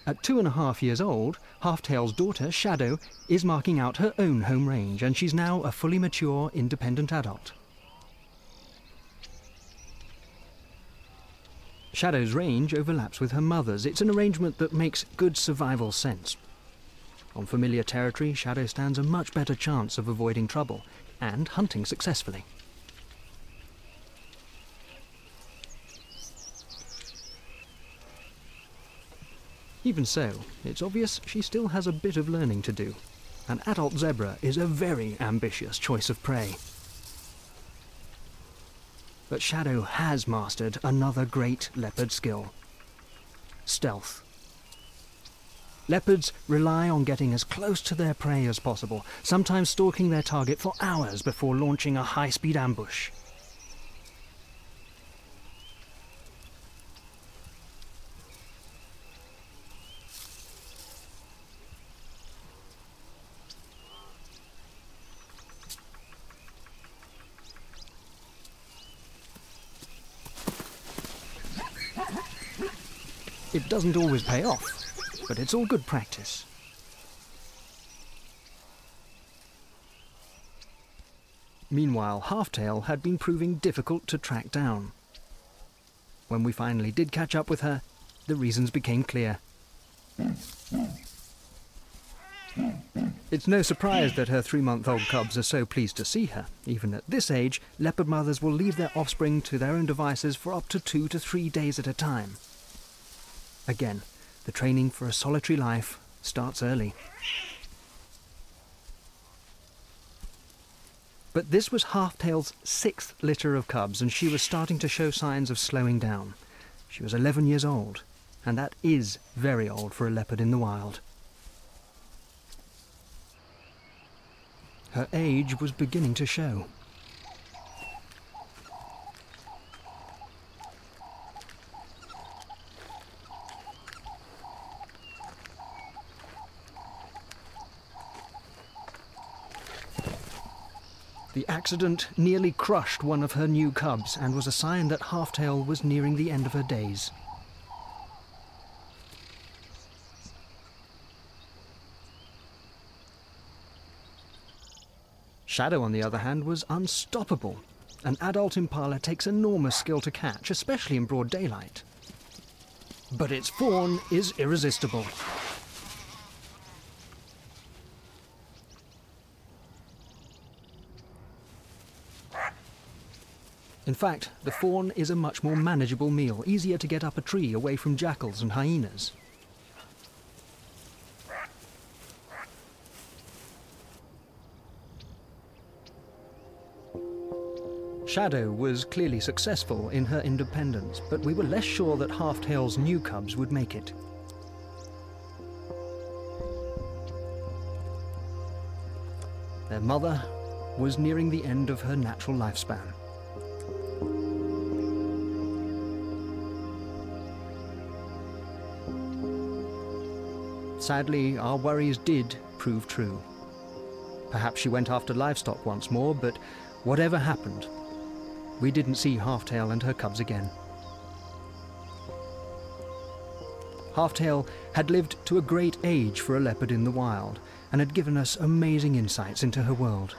At 2.5 years old, Halftail's daughter, Shadow, is marking out her own home range, and she's now a fully mature, independent adult. Shadow's range overlaps with her mother's. It's an arrangement that makes good survival sense. On familiar territory, Shadow stands a much better chance of avoiding trouble and hunting successfully. Even so, it's obvious she still has a bit of learning to do. An adult zebra is a very ambitious choice of prey. But Shadow has mastered another great leopard skill: stealth. Leopards rely on getting as close to their prey as possible, sometimes stalking their target for hours before launching a high-speed ambush. It doesn't always pay off, but it's all good practice. Meanwhile, Halftail had been proving difficult to track down. When we finally did catch up with her, the reasons became clear. It's no surprise that her 3-month-old cubs are so pleased to see her. Even at this age, leopard mothers will leave their offspring to their own devices for up to 2 to 3 days at a time. Again, the training for a solitary life starts early. But this was Halftail's 6th litter of cubs, and she was starting to show signs of slowing down. She was 11 years old, and that is very old for a leopard in the wild. Her age was beginning to show. The accident nearly crushed one of her new cubs and was a sign that Halftail was nearing the end of her days. Shadow, on the other hand, was unstoppable. An adult impala takes enormous skill to catch, especially in broad daylight. But its fawn is irresistible. In fact, the fawn is a much more manageable meal, easier to get up a tree away from jackals and hyenas. Shadow was clearly successful in her independence, but we were less sure that Halftail's new cubs would make it. Their mother was nearing the end of her natural lifespan. Sadly, our worries did prove true. Perhaps she went after livestock once more, but whatever happened, we didn't see Halftail and her cubs again. Halftail had lived to a great age for a leopard in the wild, and had given us amazing insights into her world.